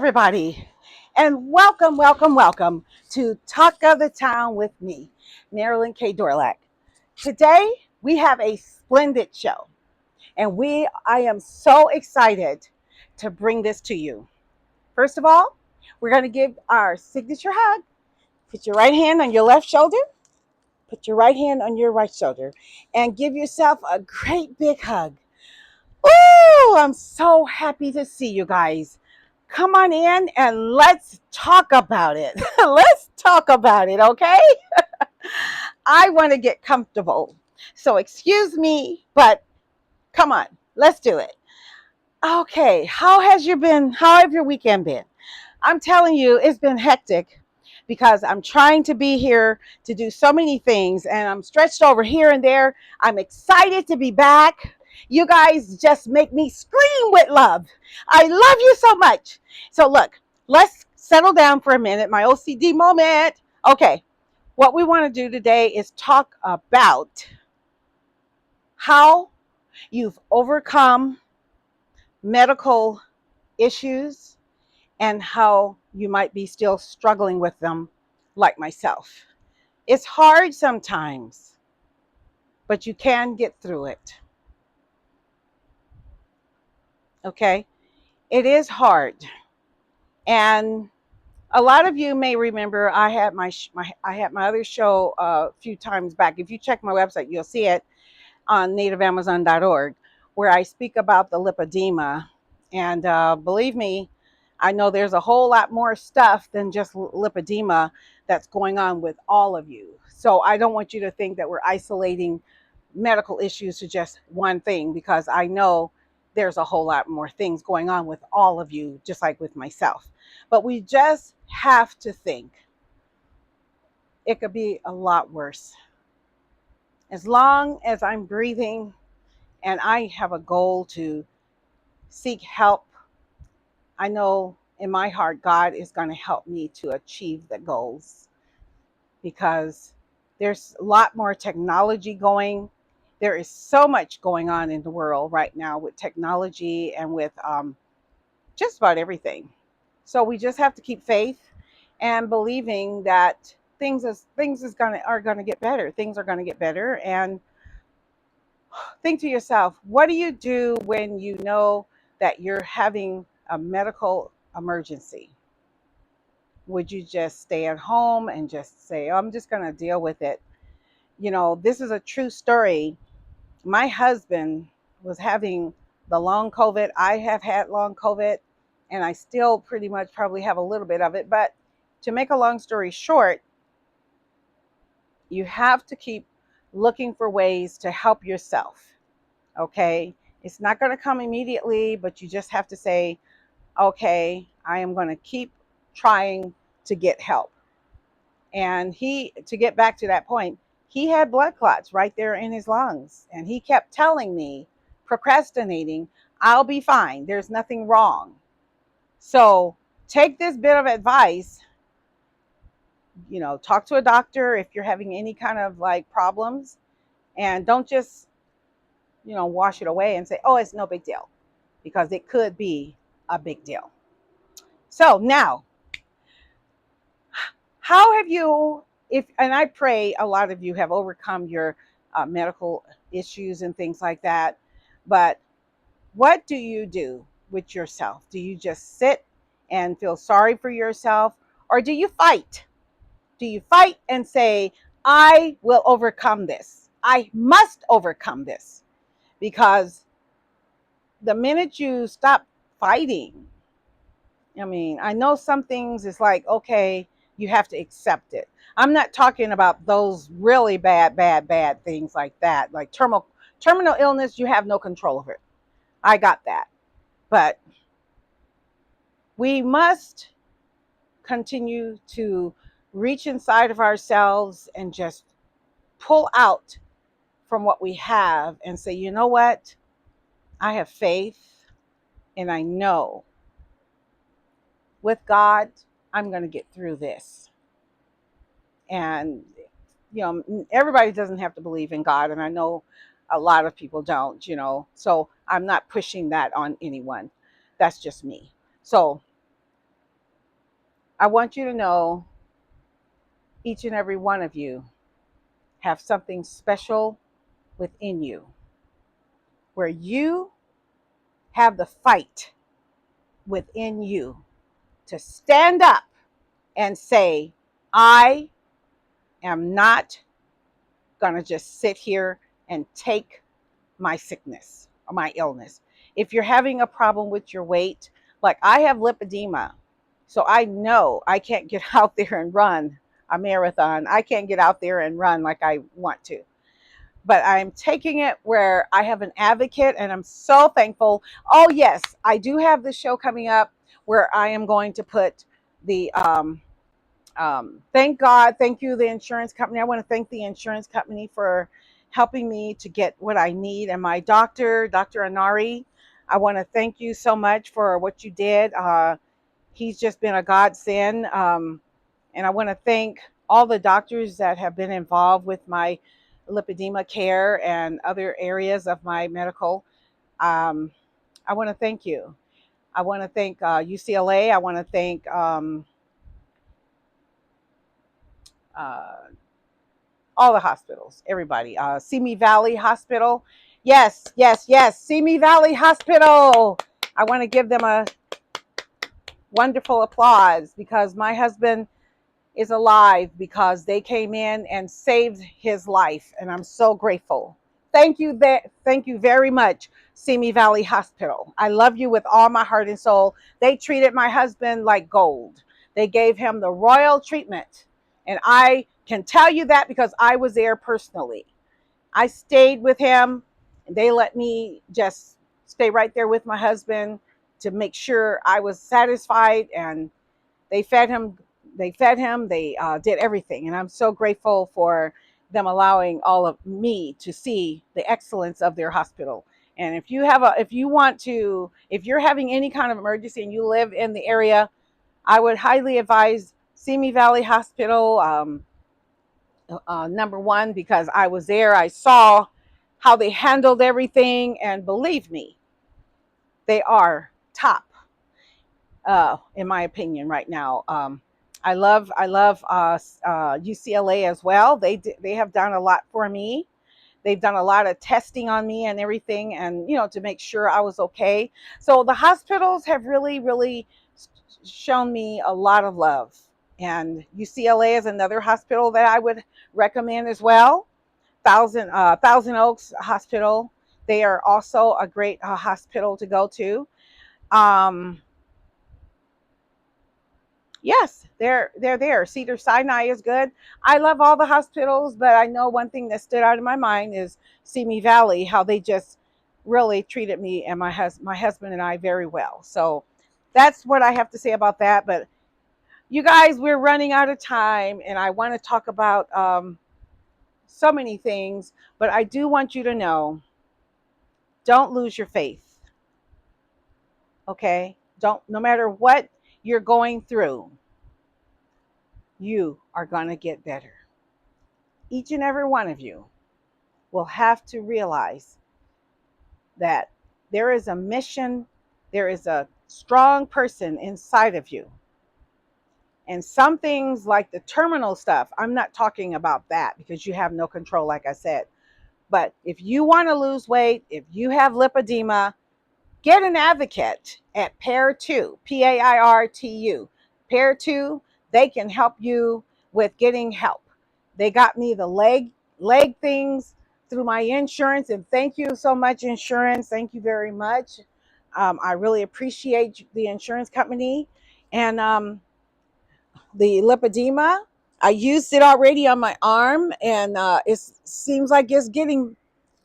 everybody, and welcome to Talk of the Town with me, Marilyn K. Dorlack. Today, we have a splendid show, and I am so excited to bring this to you. First of all, we're going to give our signature hug. Put your right hand on your left shoulder, put your right hand on your right shoulder, and give yourself a great big hug. Ooh, I'm so happy to see you guys. Come on in and let's talk about it. Let's talk about it, okay? I want to get comfortable. So excuse me, but come on, let's do it. Okay, how have your weekend been? I'm telling you, it's been hectic because I'm trying to be here to do so many things and I'm stretched over here and there. I'm excited to be back. You guys just make me scream with love. I love you so much. So, look, let's settle down for a minute. My OCD moment. Okay, what we want to do today is talk about how you've overcome medical issues and how you might be still struggling with them, like myself. It's hard sometimes, but you can get through it. Okay? It is hard. And a lot of you may remember I had my other show a few times back. If you check my website, you'll see it on nativeamazon.org, where I speak about the lipedema. And believe me, I know there's a whole lot more stuff than just lipedema that's going on with all of you. So I don't want you to think that we're isolating medical issues to just one thing, because I know there's a whole lot more things going on with all of you, just like with myself. But we just have to think it could be a lot worse. As long as I'm breathing and I have a goal to seek help, I know in my heart God is going to help me to achieve the goals, because there's a lot more technology going. There is so much going on in the world right now with technology and with just about everything. So we just have to keep faith and believing that are gonna get better. Things are gonna get better. And think to yourself, what do you do when you know that you're having a medical emergency? Would you just stay at home and just say, oh, I'm just going to deal with it? You know, this is a true story. My husband was having the long COVID. I have had long COVID, and I still pretty much probably have a little bit of it. But to make a long story short, you have to keep looking for ways to help yourself. Okay. It's not going to come immediately, but you just have to say, okay, I am going to keep trying to get help. And to get back to that point, he had blood clots right there in his lungs. And he kept telling me, procrastinating, I'll be fine. There's nothing wrong. So take this bit of advice, talk to a doctor if you're having any kind of like problems, and don't just, wash it away and say, oh, it's no big deal, because it could be a big deal. So now, how have you, and I pray a lot of you have overcome your medical issues and things like that, but what do you do with yourself? Do you just sit and feel sorry for yourself, or do you fight? Do you fight and say, I will overcome this? I must overcome this, because the minute you stop fighting, I mean, I know some things it's like, okay, you have to accept it. I'm not talking about those really bad things like that. Like terminal illness, you have no control over it. I got that. But we must continue to reach inside of ourselves and just pull out from what we have and say, you know what? I have faith, and I know with God, I'm going to get through this. And everybody doesn't have to believe in God, and I know a lot of people don't, so I'm not pushing that on anyone. That's just me. So I want you to know each and every one of you have something special within you where you have the fight within you to stand up and say, I am not going to just sit here and take my sickness or my illness. If you're having a problem with your weight, like I have lipedema, so I know I can't get out there and run a marathon. I can't get out there and run like I want to. But I'm taking it where I have an advocate and I'm so thankful. Oh, yes, I do have this show coming up where I am going to put the thank God, thank you, the insurance company. I want to thank the insurance company for helping me to get what I need. And my doctor, Dr. Anari, I want to thank you so much for what you did. He's just been a godsend. And I want to thank all the doctors that have been involved with my lipedema care and other areas of my medical. Um, I want to thank you. I want to thank UCLA. I want to thank uh, all the hospitals, everybody. Simi Valley Hospital. Yes, yes, yes. Simi Valley Hospital. I want to give them a wonderful applause because my husband is alive because they came in and saved his life. And I'm so grateful. Thank you very much, Simi Valley Hospital. I love you with all my heart and soul. They treated my husband like gold. They gave him the royal treatment. And I can tell you that because I was there personally. I stayed with him and they let me just stay right there with my husband to make sure I was satisfied, and they fed him. They did everything. And I'm so grateful for them allowing all of me to see the excellence of their hospital. And if you're having any kind of emergency and you live in the area, I would highly advise Simi Valley Hospital. Number one, because I was there, I saw how they handled everything, and believe me, they are top, in my opinion, right now. I love UCLA as well. They have done a lot for me. They've done a lot of testing on me and everything, and to make sure I was okay. So the hospitals have really, really shown me a lot of love. And UCLA is another hospital that I would recommend as well. Thousand Oaks Hospital. They are also a great hospital to go to. Um, yes, they're there. Cedar Sinai is good. I love all the hospitals, but I know one thing that stood out in my mind is Simi Valley, how they just really treated me and my husband and I very well. So that's what I have to say about that. But you guys, we're running out of time, and I want to talk about so many things, but I do want you to know, don't lose your faith. Okay? Don't, no matter what you're going through, you are going to get better. Each and every one of you will have to realize that there is a mission, there is a strong person inside of you. And some things like the terminal stuff, I'm not talking about that because you have no control, like I said. But if you want to lose weight, if you have lipedema, get an advocate at Pair 2, PAIRTU. Pair 2, they can help you with getting help. They got me the leg things through my insurance, and thank you so much, insurance. Thank you very much. I really appreciate the insurance company. And the lipedema, I used it already on my arm, and it seems like it's getting,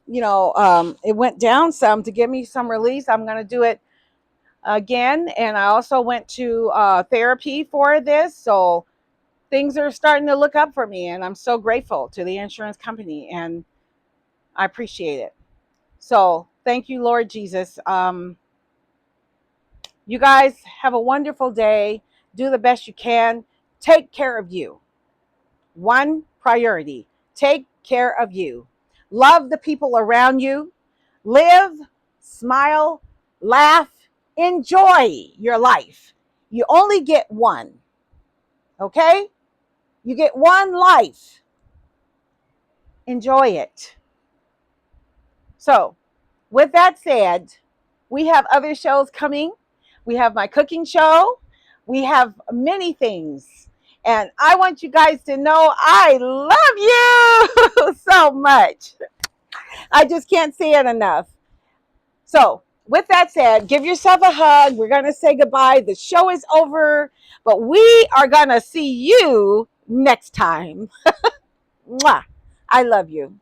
it went down some to give me some release. I'm going to do it again. And I also went to therapy for this. So things are starting to look up for me. And I'm so grateful to the insurance company. And I appreciate it. So thank you, Lord Jesus. You guys have a wonderful day. Do the best you can. Take care of you. One priority. Take care of you. Love the people around you. Live, smile, laugh, enjoy your life. You only get one. Okay? You get one life. Enjoy it. So, with that said, we have other shows coming. We have my cooking show. We have many things. And I want you guys to know I love you so much. I just can't say it enough. So, with that said, give yourself a hug. We're going to say goodbye. The show is over, but we are going to see you next time. Mwah. I love you.